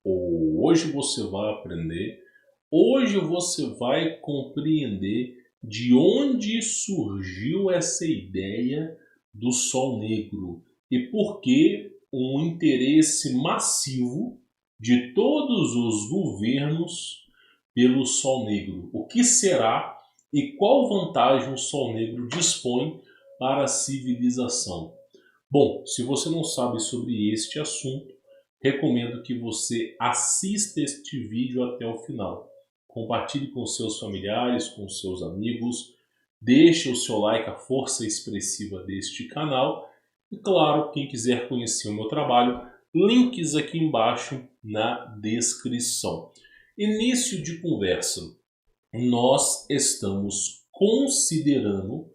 Hoje você vai aprender, hoje você vai compreender de onde surgiu essa ideia do Sol Negro e por que um interesse massivo de todos os governos pelo Sol Negro. O que será e qual vantagem o Sol Negro dispõe para a civilização? Bom, se você não sabe sobre este assunto, recomendo que você assista este vídeo até o final. Compartilhe com seus familiares, com seus amigos, deixe o seu like, a força expressiva deste canal. E claro, quem quiser conhecer o meu trabalho, links aqui embaixo na descrição. Início de conversa. Nós estamos considerando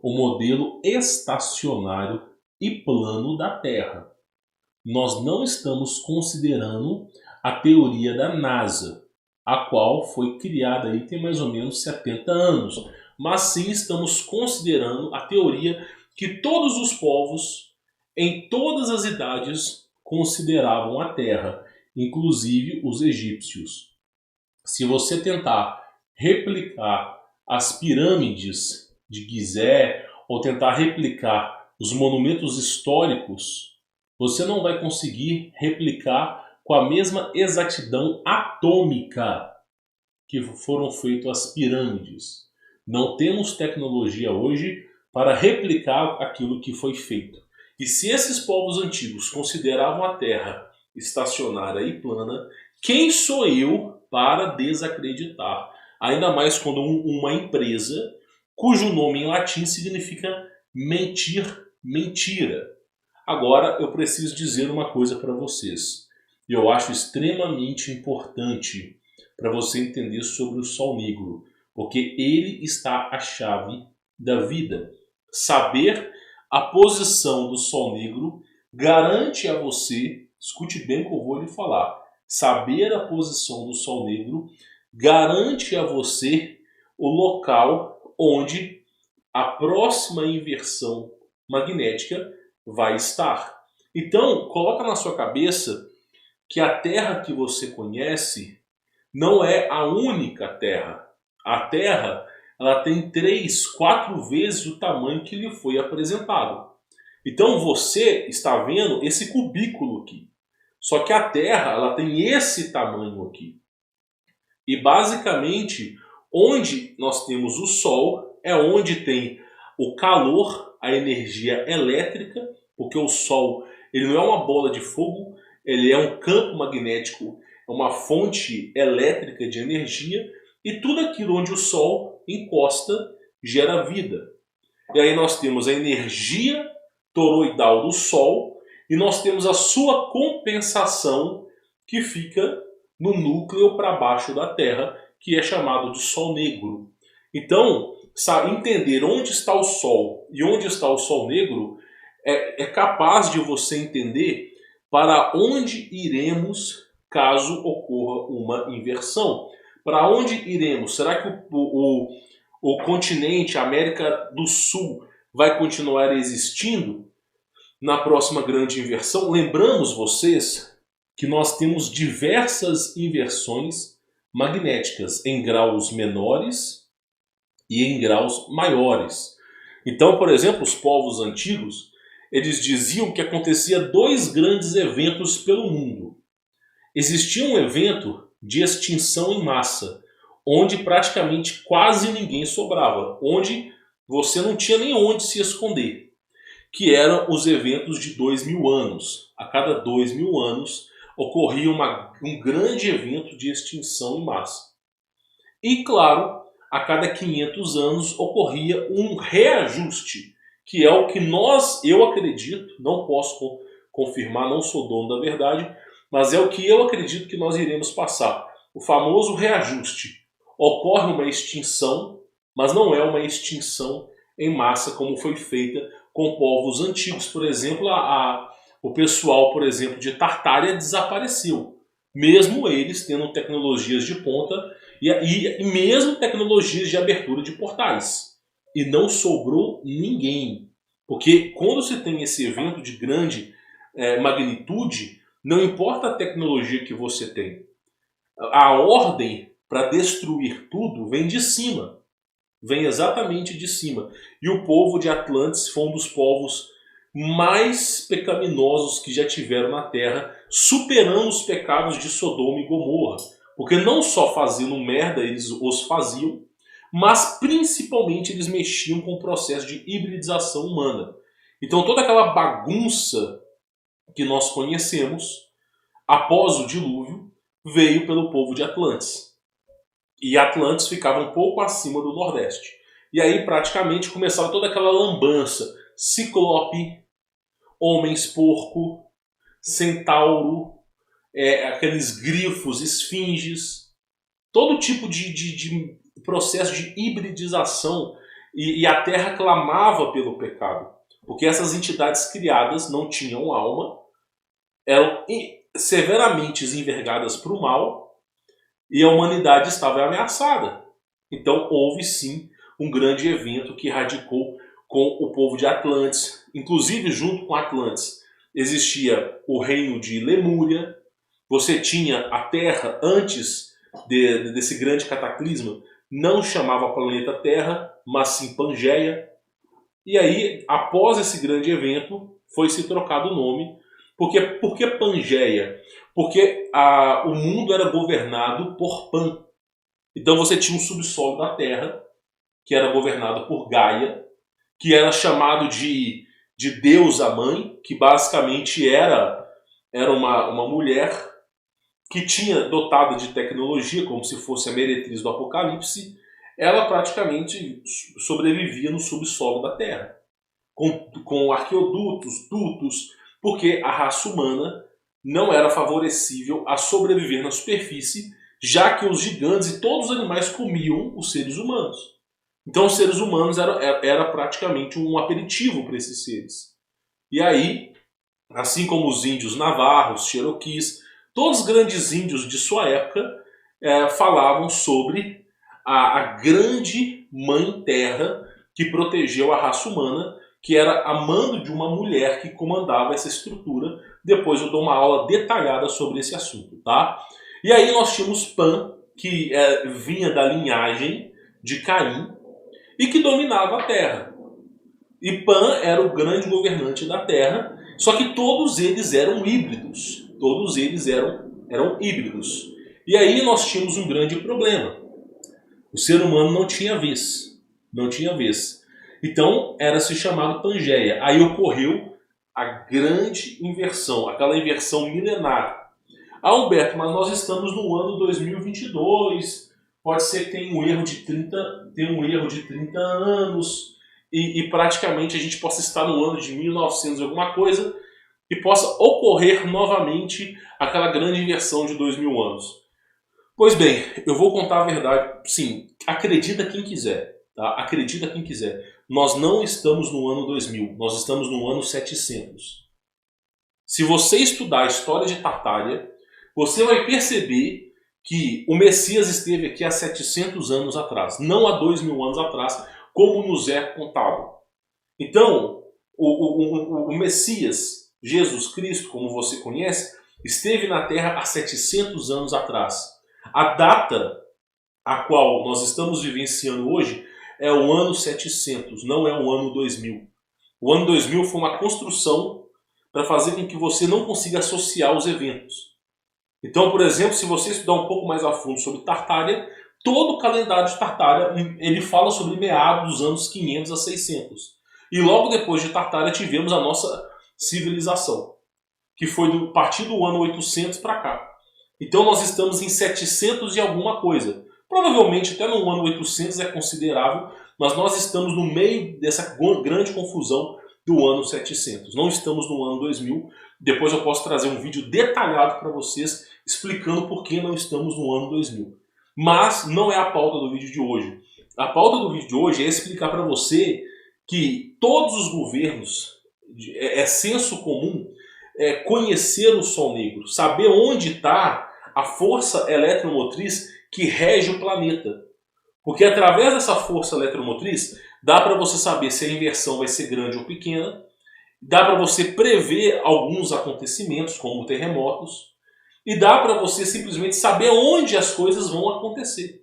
o modelo estacionário e plano da Terra. Nós não estamos considerando a teoria da NASA, a qual foi criada aí tem mais ou menos 70 anos. Mas sim estamos considerando a teoria que todos os povos, em todas as idades, consideravam a Terra, inclusive os egípcios. Se você tentar replicar as pirâmides de Gizé ou tentar replicar os monumentos históricos, você não vai conseguir replicar com a mesma exatidão atômica que foram feitas as pirâmides. Não temos tecnologia hoje para replicar aquilo que foi feito. E se esses povos antigos consideravam a Terra estacionária e plana, quem sou eu para desacreditar? Ainda mais quando uma empresa, cujo nome em latim significa mentir, mentira. Agora eu preciso dizer uma coisa para vocês. E eu acho extremamente importante para você entender sobre o Sol Negro, porque ele está a chave da vida. Saber a posição do Sol Negro garante a você, escute bem o que eu vou lhe falar, saber a posição do Sol Negro garante a você o local onde a próxima inversão magnética vai estar. Então, coloca na sua cabeça que a Terra que você conhece não é a única Terra. A Terra, ela tem 3, 4 vezes o tamanho que lhe foi apresentado. Então você está vendo esse cubículo aqui. Só que a Terra, ela tem esse tamanho aqui. E basicamente, onde nós temos o Sol é onde tem o calor, a energia elétrica, porque o Sol ele não é uma bola de fogo, ele é um campo magnético, é uma fonte elétrica de energia, e tudo aquilo onde o Sol encosta gera vida. E aí nós temos a energia toroidal do Sol e nós temos a sua compensação que fica no núcleo para baixo da Terra, que é chamado de Sol Negro. Então, entender onde está o Sol e onde está o Sol Negro é capaz de você entender para onde iremos caso ocorra uma inversão. Para onde iremos? Será que o continente, a América do Sul, vai continuar existindo na próxima grande inversão? Lembramos vocês que nós temos diversas inversões magnéticas em graus menores e em graus maiores. Então, por exemplo, os povos antigos, eles diziam que acontecia 2 grandes eventos pelo mundo. Existia um evento de extinção em massa, onde praticamente quase ninguém sobrava, onde você não tinha nem onde se esconder, que eram os eventos de 2000 anos. A cada 2000 anos ocorria um grande evento de extinção em massa. E claro, a cada 500 anos ocorria um reajuste, que é o que eu acredito, não posso confirmar, não sou dono da verdade, mas é o que eu acredito que nós iremos passar. O famoso reajuste. Ocorre uma extinção, mas não é uma extinção em massa como foi feita com povos antigos. Por exemplo, o pessoal, por exemplo, de Tartária desapareceu. Mesmo eles tendo tecnologias de ponta e mesmo tecnologias de abertura de portais. E não sobrou ninguém. Porque quando você tem esse evento de grande magnitude, Não importa a tecnologia que você tem. A ordem para destruir tudo vem de cima. Vem exatamente de cima. E o povo de Atlantis foi um dos povos mais pecaminosos que já tiveram na Terra, superando os pecados de Sodoma e Gomorra. Porque não só fazendo merda eles os faziam, mas principalmente eles mexiam com o processo de hibridização humana. Então toda aquela bagunça que nós conhecemos, após o dilúvio, veio pelo povo de Atlantis. E Atlantis ficava um pouco acima do Nordeste. E aí praticamente começava toda aquela lambança. Ciclope, homens-porco, centauro, aqueles grifos, esfinges, todo tipo de processo de hibridização. E a Terra clamava pelo pecado. Porque essas entidades criadas não tinham alma, eram severamente envergadas para o mal, e a humanidade estava ameaçada. Então houve sim um grande evento que radicou com o povo de Atlantis. Inclusive junto com Atlantis existia o reino de Lemúria. Você tinha a Terra antes desse grande cataclisma, não chamava planeta Terra, mas sim Pangeia. E aí, após esse grande evento, foi se trocado o nome. Por que Pangeia? Porque o mundo era governado por Pan. Então você tinha um subsolo da Terra, que era governado por Gaia, que era chamado de deusa mãe, que basicamente era uma mulher que tinha dotada de tecnologia, como se fosse a meretriz do Apocalipse. Ela praticamente sobrevivia no subsolo da Terra, com arqueodutos, dutos, porque a raça humana não era favorecível a sobreviver na superfície, já que os gigantes e todos os animais comiam os seres humanos. Então os seres humanos era praticamente um aperitivo para esses seres. E aí, assim como os índios navarros, cherokees, todos os grandes índios de sua época falavam sobre a grande mãe terra que protegeu a raça humana, que era a mando de uma mulher que comandava essa estrutura. Depois eu dou uma aula detalhada sobre esse assunto, tá? E aí nós tínhamos Pan, que vinha da linhagem de Caim e que dominava a Terra. E Pan era o grande governante da Terra, só que todos eles eram híbridos. Todos eles eram híbridos. E aí nós tínhamos um grande problema. O ser humano não tinha vez. Não tinha vez. Então era se chamado Pangeia. Aí ocorreu a grande inversão, aquela inversão milenar. Humberto, mas nós estamos no ano 2022, pode ser que tenha um erro de 30 anos, e praticamente a gente possa estar no ano de 1900 alguma coisa, e possa ocorrer novamente aquela grande inversão de 2000 anos. Pois bem, eu vou contar a verdade, sim, acredita quem quiser, tá? Acredita quem quiser. Nós não estamos no ano 2000, nós estamos no ano 700. Se você estudar a história de Tartária, você vai perceber que o Messias esteve aqui há 700 anos atrás, não há 2000 anos atrás, como nos é contado. Então, o Messias, Jesus Cristo, como você conhece, esteve na Terra há 700 anos atrás. A data a qual nós estamos vivenciando hoje é o ano 700, não é o ano 2000. O ano 2000 foi uma construção para fazer com que você não consiga associar os eventos. Então, por exemplo, se você estudar um pouco mais a fundo sobre Tartária, todo o calendário de Tartária ele fala sobre meados dos anos 500 a 600. E logo depois de Tartária tivemos a nossa civilização, que foi a partir do ano 800 para cá. Então nós estamos em 700 e alguma coisa. Provavelmente até no ano 800 é considerável, mas nós estamos no meio dessa grande confusão do ano 700. Não estamos no ano 2000. Depois eu posso trazer um vídeo detalhado para vocês explicando por que não estamos no ano 2000. Mas não é a pauta do vídeo de hoje. A pauta do vídeo de hoje é explicar para você que todos os governos, é senso comum, conhecer o Sol Negro, saber onde está a força eletromotriz que rege o planeta. Porque através dessa força eletromotriz dá para você saber se a inversão vai ser grande ou pequena, dá para você prever alguns acontecimentos, como terremotos, e dá para você simplesmente saber onde as coisas vão acontecer.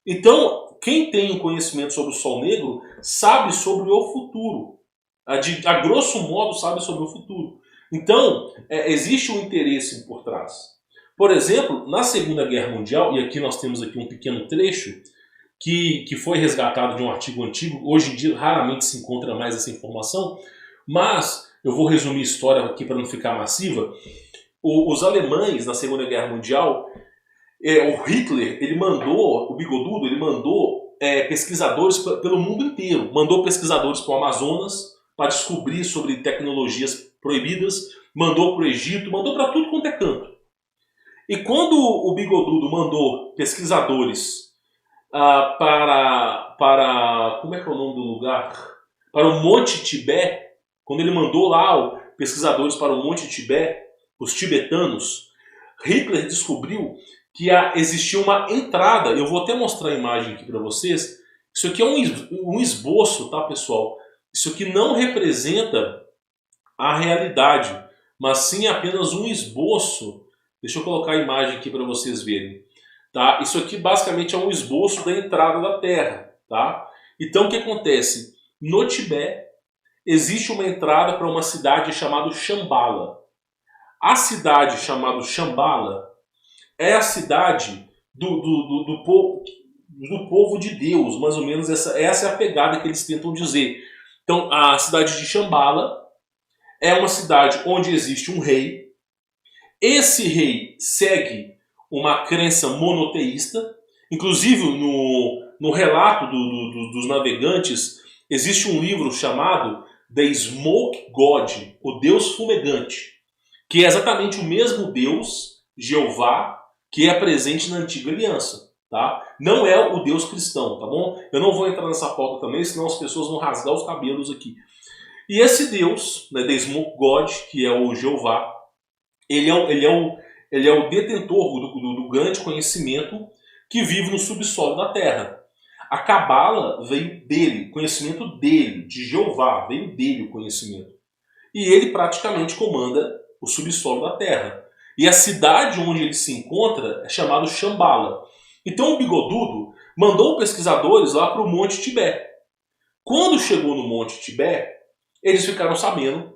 Então, quem tem um conhecimento sobre o Sol Negro sabe sobre o futuro. A grosso modo, sabe sobre o futuro. Então, existe um interesse por trás. Por exemplo, na Segunda Guerra Mundial, e aqui nós temos aqui um pequeno trecho que foi resgatado de um artigo antigo, hoje em dia raramente se encontra mais essa informação, mas eu vou resumir a história aqui para não ficar massiva. Os alemães, na Segunda Guerra Mundial, o Hitler, ele mandou, o Bigodudo, ele mandou pesquisadores pelo mundo inteiro. Mandou pesquisadores para o Amazonas para descobrir sobre tecnologias proibidas, mandou para o Egito, mandou para tudo quanto é canto. E quando o Bigodudo mandou pesquisadores para como é que é o nome do lugar? Para o Monte Tibete, quando ele mandou lá pesquisadores para o Monte Tibete, os tibetanos, Hitler descobriu que existia uma entrada. Eu vou até mostrar a imagem aqui para vocês. Isso aqui é um esboço, tá, pessoal? Isso aqui não representa a realidade, mas sim apenas um esboço. Deixa eu colocar a imagem aqui para vocês verem. Tá? Isso aqui basicamente é um esboço da entrada da Terra. Tá? Então o que acontece? No Tibete existe uma entrada para uma cidade chamada Shambhala. A cidade chamada Shambhala é a cidade do povo de Deus, mais ou menos essa é a pegada que eles tentam dizer. Então a cidade de Shambhala é uma cidade onde existe um rei. Esse rei segue uma crença monoteísta. Inclusive no relato dos navegantes existe um livro chamado The Smoke God, o Deus Fumegante, que é exatamente o mesmo Deus, Jeová, que é presente na Antiga Aliança. Tá? Não é o Deus cristão, tá bom? Eu não vou entrar nessa pauta também, senão as pessoas vão rasgar os cabelos aqui. E esse Deus, né, The Smoke God, que é o Jeová, ele é o detentor do grande conhecimento que vive no subsolo da Terra. A Cabala veio dele, conhecimento dele, de Jeová, veio dele o conhecimento. E ele praticamente comanda o subsolo da Terra. E a cidade onde ele se encontra é chamada Shambhala. Então o Bigodudo mandou pesquisadores lá para o Monte Tibete. Quando chegou no Monte Tibete, eles ficaram sabendo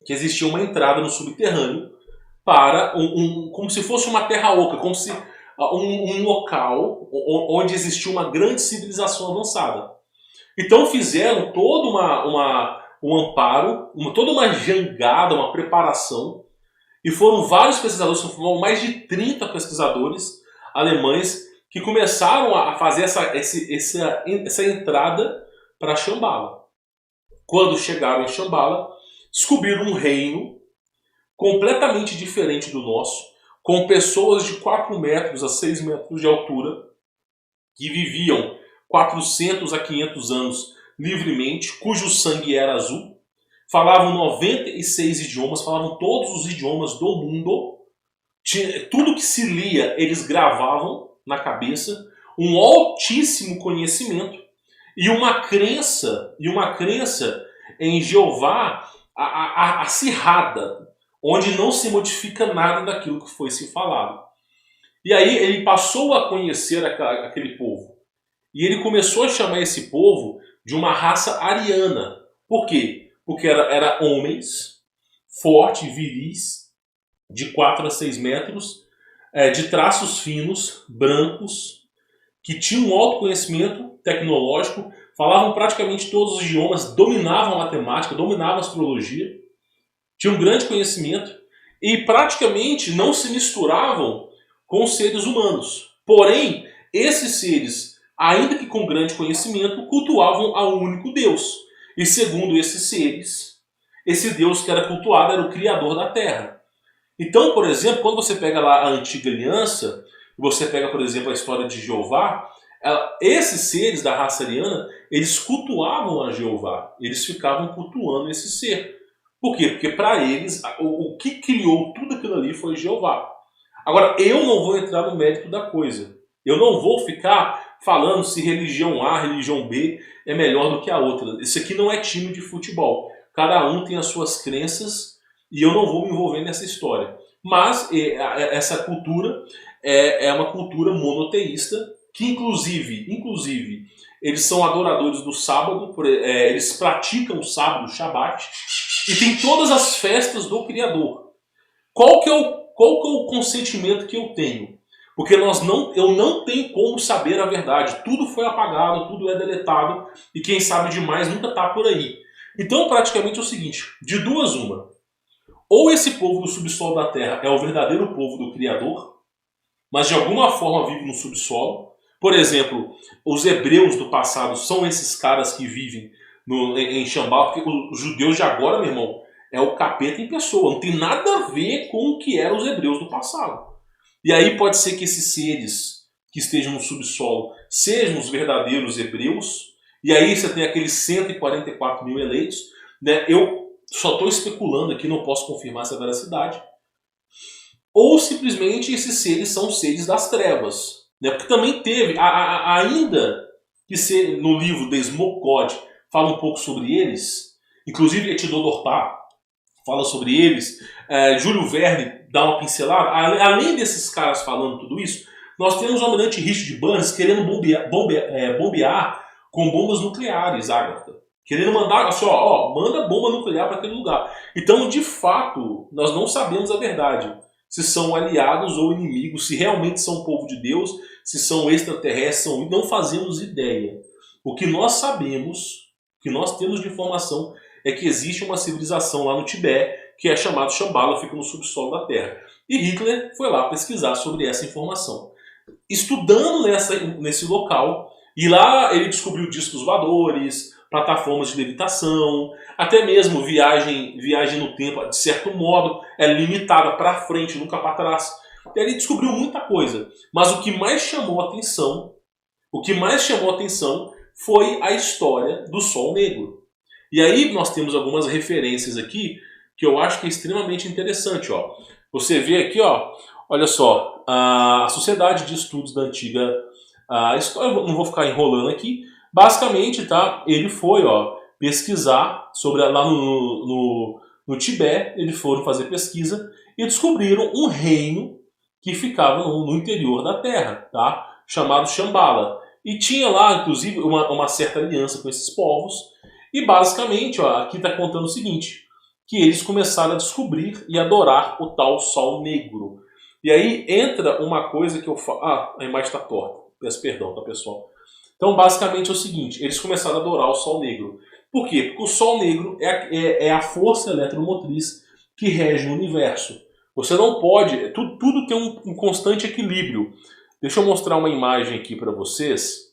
que existia uma entrada no subterrâneo para como se fosse uma terra oca, como se um local onde existia uma grande civilização avançada. Então fizeram todo um amparo, toda uma jangada, uma preparação, e foram vários pesquisadores, foram mais de 30 pesquisadores alemães que começaram a fazer essa entrada para Shambhala. Quando chegaram em Shambhala, descobriram um reino completamente diferente do nosso, com pessoas de 4 metros a 6 metros de altura, que viviam 400 a 500 anos livremente, cujo sangue era azul, falavam 96 idiomas, falavam todos os idiomas do mundo, tudo que se lia eles gravavam na cabeça, um altíssimo conhecimento e uma crença em Jeová acirrada, onde não se modifica nada daquilo que foi se falado. E aí ele passou a conhecer aquele povo. E ele começou a chamar esse povo de uma raça ariana. Por quê? Porque era homens, fortes, viris, de 4 a 6 metros, de traços finos, brancos, que tinham um alto conhecimento tecnológico, falavam praticamente todos os idiomas, dominavam a matemática, dominavam a astrologia, tinham um grande conhecimento e praticamente não se misturavam com os seres humanos. Porém, esses seres, ainda que com grande conhecimento, cultuavam a um único Deus. E segundo esses seres, esse Deus que era cultuado era o Criador da Terra. Então, por exemplo, quando você pega lá a Antiga Aliança, você pega, por exemplo, a história de Jeová, esses seres da raça ariana, eles cultuavam a Jeová. Eles ficavam cultuando esse ser. Por quê? Porque para eles, o que criou tudo aquilo ali foi Jeová. Agora, eu não vou entrar no mérito da coisa. Eu não vou ficar falando se religião A, religião B é melhor do que a outra. Isso aqui não é time de futebol. cada um tem as suas crenças e eu não vou me envolver nessa história. Mas essa cultura é uma cultura monoteísta que inclusive eles são adoradores do sábado, eles praticam o sábado, o Shabat, e tem todas as festas do Criador. Qual que é o consentimento que eu tenho? Porque eu não tenho como saber a verdade. Tudo foi apagado, tudo é deletado, e quem sabe demais nunca está por aí. Então, praticamente é o seguinte, de duas uma. Ou esse povo do subsolo da Terra é o verdadeiro povo do Criador, mas de alguma forma vive no subsolo. Por exemplo, os hebreus do passado são esses caras que vivem em Shambhala, porque os judeus de agora, meu irmão, é o capeta em pessoa. Não tem nada a ver com o que eram os hebreus do passado. E aí pode ser que esses seres que estejam no subsolo sejam os verdadeiros hebreus. E aí você tem aqueles 144 mil eleitos. Né? Eu só estou especulando aqui, não posso confirmar essa veracidade. Ou simplesmente esses seres são seres das trevas. Né? Porque também teve, ainda que no livro The Smoke God fala um pouco sobre eles, inclusive Etidô Dorpá fala sobre eles, Júlio Verne dá uma pincelada. Além desses caras falando tudo isso, nós temos o almirante Richard Burns querendo bombear com bombas nucleares, Agatha. Querendo mandar, assim, manda bomba nuclear para aquele lugar. Então, de fato, nós não sabemos a verdade. Se são aliados ou inimigos, se realmente são povo de Deus, se são extraterrestres, não fazemos ideia. O que nós sabemos, o que nós temos de informação, é que existe uma civilização lá no Tibete, que é chamada Shambhala, fica no subsolo da Terra. E Hitler foi lá pesquisar sobre essa informação. Estudando nesse local, e lá ele descobriu discos voadores, plataformas de levitação, até mesmo viagem no tempo, de certo modo, é limitada para frente, nunca para trás. E ele descobriu muita coisa. Mas o que mais chamou a atenção foi a história do Sol Negro. E aí nós temos algumas referências aqui que eu acho que é extremamente interessante. Ó. Você vê aqui, ó, olha só, a Sociedade de Estudos da Antiga História, eu não vou ficar enrolando aqui. Basicamente, tá, ele foi pesquisar sobre lá no Tibete, eles foram fazer pesquisa e descobriram um reino que ficava no interior da Terra, tá, chamado Shambhala. E tinha lá, inclusive, uma certa aliança com esses povos. E basicamente, aqui está contando o seguinte, que eles começaram a descobrir e adorar o tal Sol Negro. E aí entra uma coisa que eu falo... a imagem está torta. Peço perdão, tá, pessoal? Então, basicamente é o seguinte, eles começaram a adorar o Sol Negro. Por quê? Porque o Sol Negro é a força eletromotriz que rege o universo. Você não pode... Tudo tem um constante equilíbrio. Deixa eu mostrar uma imagem aqui para vocês,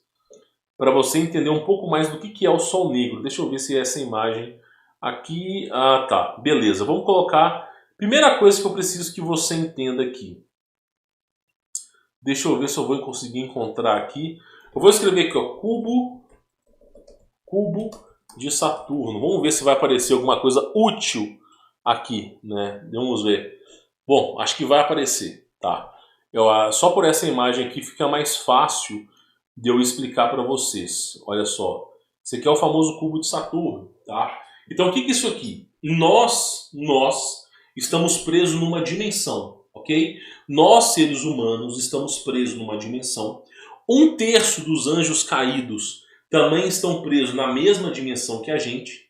para você entender um pouco mais do que é o Sol Negro. Deixa eu ver se é essa imagem aqui... Ah, tá. Beleza. Vamos colocar... Primeira coisa que eu preciso que você entenda aqui. Deixa eu ver se eu vou conseguir encontrar aqui. Eu vou escrever aqui, ó, cubo de Saturno. Vamos ver se vai aparecer alguma coisa útil aqui, né? Vamos ver. Bom, acho que vai aparecer, tá? Só por essa imagem aqui fica mais fácil de eu explicar para vocês. Olha só. Esse aqui é o famoso cubo de Saturno, tá? Então, o que é isso aqui? Nós estamos presos numa dimensão, ok? Nós, seres humanos, estamos presos numa dimensão. 1/3 dos anjos caídos também estão presos na mesma dimensão que a gente.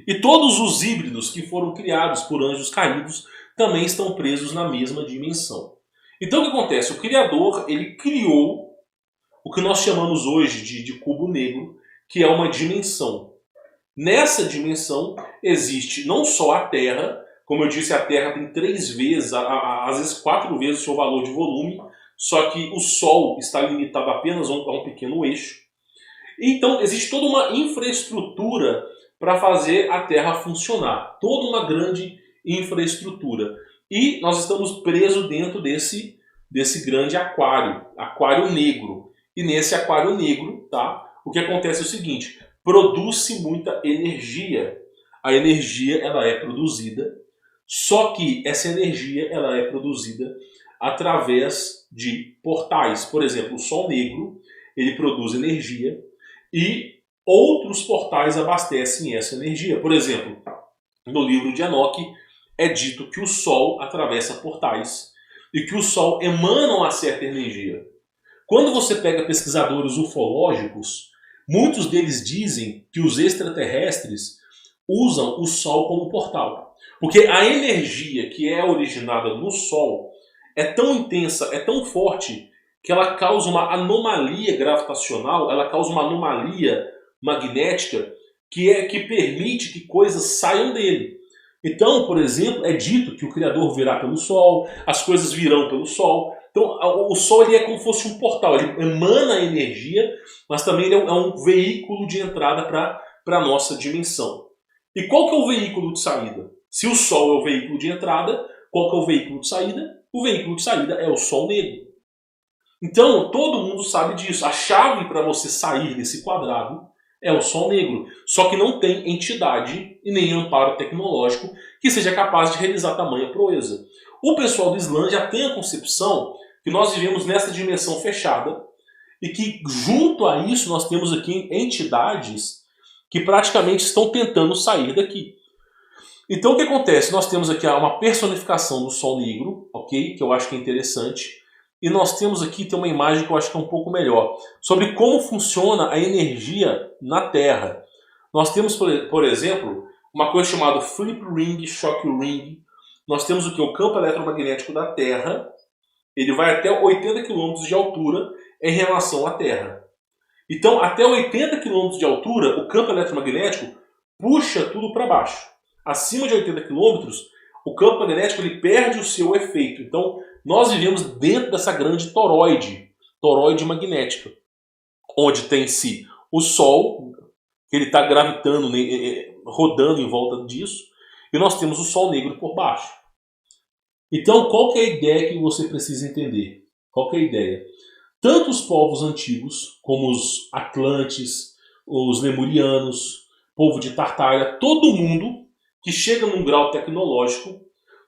E todos os híbridos que foram criados por anjos caídos também estão presos na mesma dimensão. Então o que acontece? O Criador, ele criou o que nós chamamos hoje de cubo negro, que é uma dimensão. Nessa dimensão existe não só a Terra, como eu disse, a Terra tem 3 vezes, às vezes 4 vezes o seu valor de volume, só que o Sol está limitado apenas a um pequeno eixo. Então existe toda uma infraestrutura para fazer a Terra funcionar. Toda uma grande infraestrutura. E nós estamos presos dentro desse grande aquário negro. E nesse aquário negro, tá, o que acontece é o seguinte, produz-se muita energia. A energia ela é produzida, só que essa energia ela é produzida através de portais. Por exemplo, o Sol Negro ele produz energia e outros portais abastecem essa energia. Por exemplo, no livro de Enoque é dito que o Sol atravessa portais e que o Sol emana uma certa energia. Quando você pega pesquisadores ufológicos, muitos deles dizem que os extraterrestres usam o Sol como portal. Porque a energia que é originada no Sol é tão intensa, é tão forte, que ela causa uma anomalia gravitacional, ela causa uma anomalia magnética que permite que coisas saiam dele. Então, por exemplo, é dito que o Criador virá pelo Sol, as coisas virão pelo Sol. Então, o Sol ele é como se fosse um portal, ele emana energia, mas também ele é um veículo de entrada para a nossa dimensão. E qual que é o veículo de saída? Se o Sol é o veículo de entrada, qual que é o veículo de saída? O veículo de saída é o Sol negro. Então, todo mundo sabe disso. A chave para você sair desse quadrado é o Sol negro. Só que não tem entidade e nem amparo tecnológico que seja capaz de realizar tamanha proeza. O pessoal do Islã já tem a concepção que nós vivemos nessa dimensão fechada e que, junto a isso, nós temos aqui entidades que praticamente estão tentando sair daqui. Então, o que acontece? Nós temos aqui uma personificação do Sol negro, ok? Que eu acho que é interessante. E nós temos aqui tem uma imagem que eu acho que é um pouco melhor, sobre como funciona a energia na Terra. Nós temos, por exemplo, uma coisa chamada Flip Ring, Shock Ring. Nós temos o que? O campo eletromagnético da Terra. Ele vai até 80 km de altura em relação à Terra. Então, até 80 km de altura, o campo eletromagnético puxa tudo para baixo. Acima de 80 km, o campo magnético ele perde o seu efeito. Então, nós vivemos dentro dessa grande toroide magnética, onde tem-se o Sol, que ele está gravitando, rodando em volta disso, e nós temos o Sol negro por baixo. Então, qual que é a ideia que você precisa entender? Qual que é a ideia? Tanto os povos antigos, como os Atlantes, os Lemurianos, povo de Tartária, todo mundo que chega num grau tecnológico,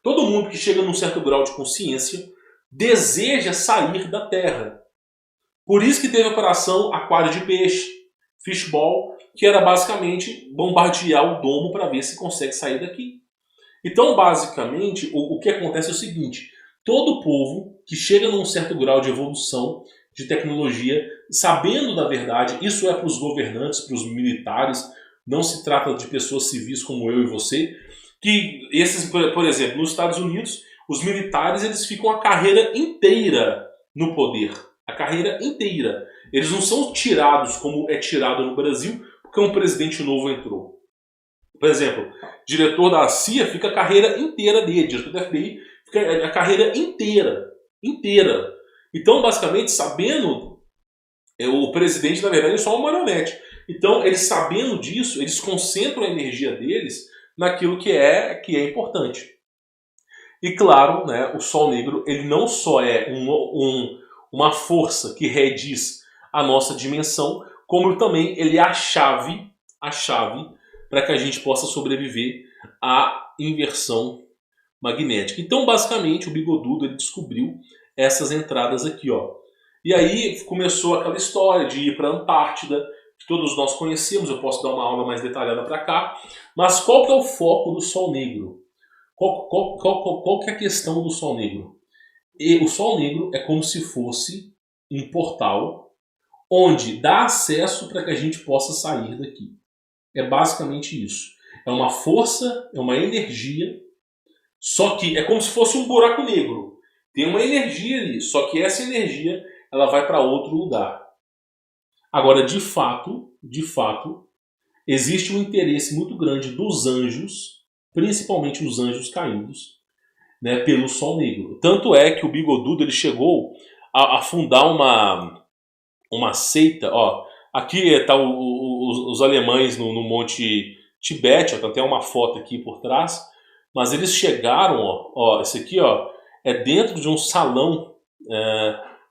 todo mundo que chega num certo grau de consciência, deseja sair da Terra. Por isso que teve a operação Aquário de Peixe, Fishball, que era basicamente bombardear o domo para ver se consegue sair daqui. Então, basicamente, o que acontece é o seguinte: todo povo que chega num certo grau de evolução, de tecnologia, sabendo da verdade, isso é para os governantes, para os militares, não se trata de pessoas civis como eu e você, que esses, por exemplo, nos Estados Unidos, os militares eles ficam a carreira inteira no poder. A carreira inteira. Eles não são tirados como é tirado no Brasil, porque um presidente novo entrou. Por exemplo, diretor da CIA fica a carreira inteira dele, diretor da FBI fica a carreira inteira. Então, basicamente, sabendo, o presidente, na verdade, é só uma marionete. Então, eles sabendo disso, eles concentram a energia deles naquilo que é importante. E claro, né, o Sol Negro ele não só é uma força que rediz a nossa dimensão, como também ele é a chave para que a gente possa sobreviver à inversão magnética. Então, basicamente, o Bigodudo ele descobriu essas entradas aqui, ó. E aí começou aquela história de ir para a Antártida, que todos nós conhecemos. Eu posso dar uma aula mais detalhada para cá. Mas qual que é o foco do Sol Negro? Qual que é a questão do Sol Negro? E o Sol Negro é como se fosse um portal onde dá acesso para que a gente possa sair daqui. É basicamente isso. É uma força, é uma energia, só que é como se fosse um buraco negro. Tem uma energia ali, só que essa energia ela vai para outro lugar. Agora, de fato, existe um interesse muito grande dos anjos, principalmente os anjos caídos, né, pelo Sol Negro. Tanto é que o Bigodudo ele chegou a fundar uma seita. Ó, aqui está os alemães no Monte Tibete, ó, tem até uma foto aqui por trás. Mas eles chegaram, ó, esse aqui ó, é dentro de um salão,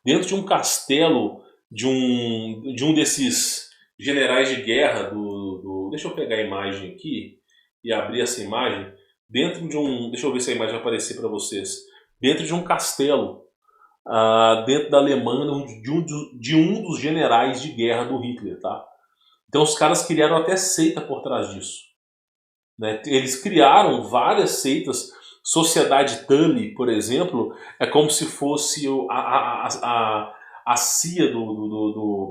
dentro de um castelo de um desses generais de guerra deixa eu pegar a imagem aqui e abrir essa imagem. Dentro de deixa eu ver se a imagem vai aparecer para vocês. Dentro de um castelo, dentro da Alemanha, de um dos generais de guerra do Hitler, tá? Então os caras criaram até seita por trás disso, né? Eles criaram várias seitas. Sociedade Tully, por exemplo, é como se fosse a CIA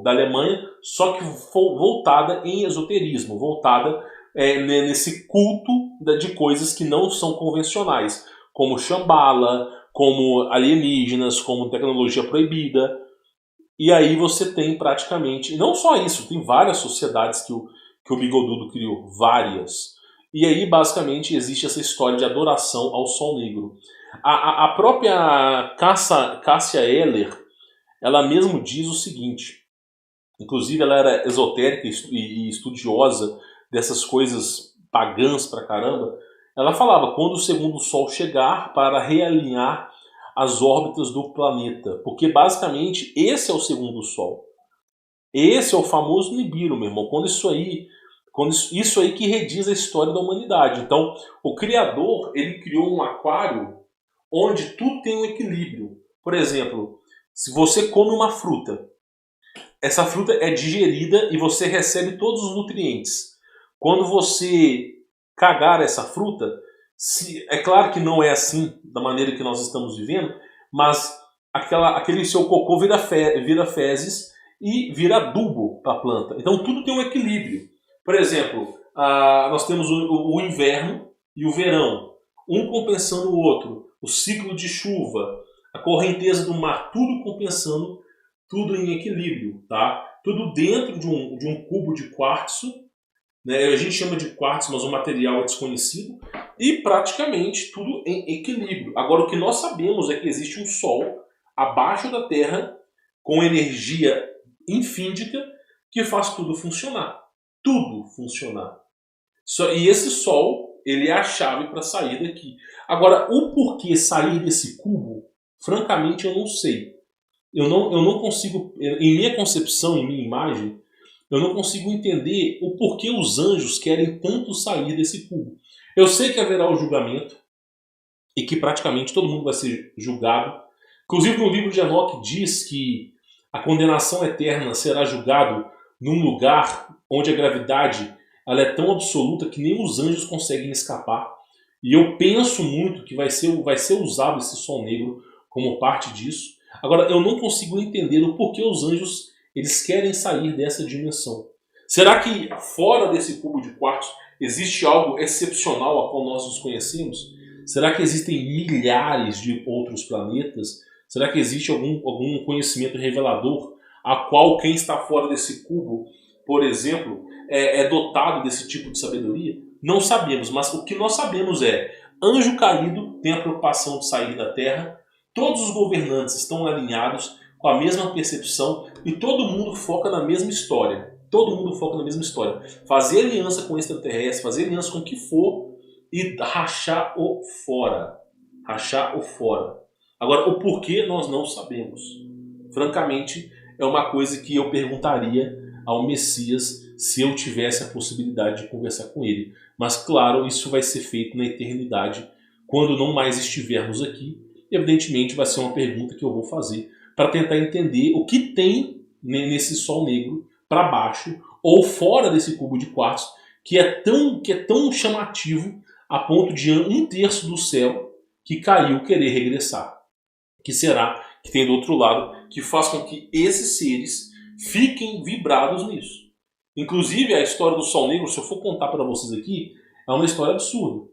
da Alemanha, só que voltada em esoterismo, voltada nesse culto de coisas que não são convencionais, como Shambhala, como alienígenas, como tecnologia proibida. E aí você tem praticamente, não só isso, tem várias sociedades que o Bigodudo criou, várias. E aí basicamente existe essa história de adoração ao Sol Negro. A própria Cássia Eller, ela mesmo diz o seguinte, inclusive ela era esotérica e estudiosa dessas coisas pagãs pra caramba, ela falava, quando o segundo Sol chegar para realinhar as órbitas do planeta, porque basicamente esse é o segundo Sol. Esse é o famoso Nibiru, meu irmão, quando isso aí que rediz a história da humanidade. Então, o Criador, ele criou um aquário onde tudo tem um equilíbrio. Por exemplo, se você come uma fruta, essa fruta é digerida e você recebe todos os nutrientes. Quando você cagar essa fruta, é claro que não é assim, da maneira que nós estamos vivendo, mas aquele seu cocô vira fezes e vira adubo para a planta. Então tudo tem um equilíbrio. Por exemplo, nós temos o inverno e o verão, um compensando o outro, o ciclo de chuva, a correnteza do mar, tudo compensando, tudo em equilíbrio, tá? Tudo dentro de um cubo de quartzo, né? A gente chama de quartzo, mas o material é desconhecido, e praticamente tudo em equilíbrio. Agora, o que nós sabemos é que existe um Sol abaixo da Terra com energia infíndica que faz tudo funcionar. Tudo funcionar. E esse Sol, ele é a chave para sair daqui. Agora, o porquê sair desse cubo, francamente, eu não sei. Eu não consigo, em minha concepção, em minha imagem, eu não consigo entender o porquê os anjos querem tanto sair desse cubo. Eu sei que haverá o julgamento e que praticamente todo mundo vai ser julgado. Inclusive no livro de Enoque diz que a condenação eterna será julgado num lugar onde a gravidade ela é tão absoluta que nem os anjos conseguem escapar. E eu penso muito que vai ser usado esse Sol Negro como parte disso. Agora, eu não consigo entender o porquê os anjos eles querem sair dessa dimensão. Será que fora desse cubo de quartzo existe algo excepcional a qual nós nos conhecemos? Será que existem milhares de outros planetas? Será que existe algum conhecimento revelador a qual quem está fora desse cubo, por exemplo, é dotado desse tipo de sabedoria? Não sabemos, mas o que nós sabemos é anjo caído tem a preocupação de sair da Terra, todos os governantes estão alinhados com a mesma percepção e todo mundo foca na mesma história. Todo mundo foca na mesma história. Fazer aliança com extraterrestre, fazer aliança com o que for e rachar o fora. Rachar o fora. Agora, o porquê nós não sabemos. Francamente, é uma coisa que eu perguntaria ao Messias se eu tivesse a possibilidade de conversar com ele. Mas, claro, isso vai ser feito na eternidade, quando não mais estivermos aqui. Evidentemente, vai ser uma pergunta que eu vou fazer para tentar entender o que tem nesse Sol Negro para baixo ou fora desse cubo de quartzo que é tão chamativo a ponto de 1/3 do céu que caiu querer regressar. O que será que tem do outro lado que faz com que esses seres fiquem vibrados nisso? Inclusive, a história do Sol Negro, se eu for contar para vocês aqui, é uma história absurda.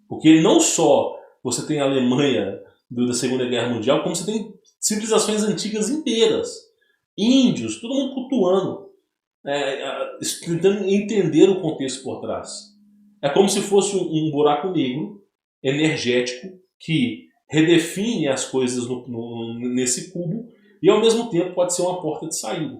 Porque não só você tem a Alemanha da Segunda Guerra Mundial, como você tem civilizações antigas inteiras. Índios, todo mundo cultuando, tentando entender o contexto por trás. É como se fosse um buraco negro, energético, que redefine as coisas nesse cubo e ao mesmo tempo pode ser uma porta de saída.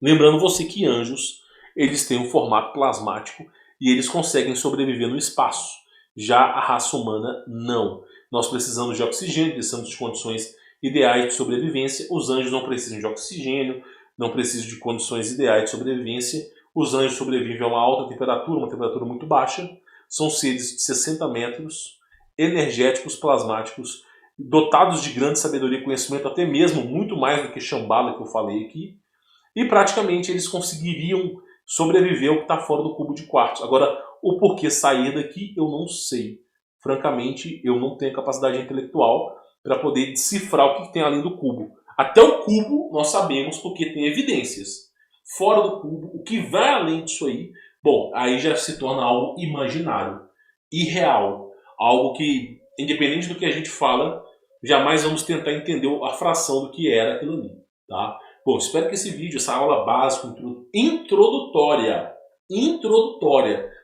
Lembrando você que anjos eles têm um formato plasmático e eles conseguem sobreviver no espaço. Já a raça humana não. Nós precisamos de oxigênio, precisamos de condições ideais de sobrevivência. Os anjos não precisam de oxigênio, não precisam de condições ideais de sobrevivência. Os anjos sobrevivem a uma alta temperatura, uma temperatura muito baixa. São seres de 60 metros, energéticos, plasmáticos, dotados de grande sabedoria e conhecimento, até mesmo muito mais do que Shambhala que eu falei aqui. E praticamente eles conseguiriam sobreviver ao que está fora do cubo de quartzo. Agora, o porquê sair daqui, eu não sei. Francamente, eu não tenho capacidade intelectual para poder decifrar o que tem além do cubo. Até o cubo nós sabemos porque tem evidências. Fora do cubo, o que vai além disso aí, bom, aí já se torna algo imaginário, irreal. Algo que, independente do que a gente fala, jamais vamos tentar entender a fração do que era aquilo ali. Tá? Bom, espero que esse vídeo, essa aula básica, introdutória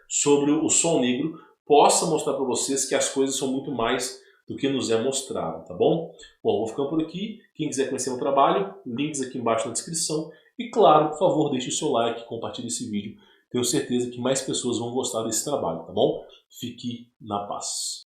sobre o Sol Negro, possa mostrar para vocês que as coisas são muito mais do que nos é mostrado, tá bom? Bom, vou ficando por aqui. Quem quiser conhecer o trabalho, links aqui embaixo na descrição. E claro, por favor, deixe o seu like, compartilhe esse vídeo. Tenho certeza que mais pessoas vão gostar desse trabalho, tá bom? Fique na paz.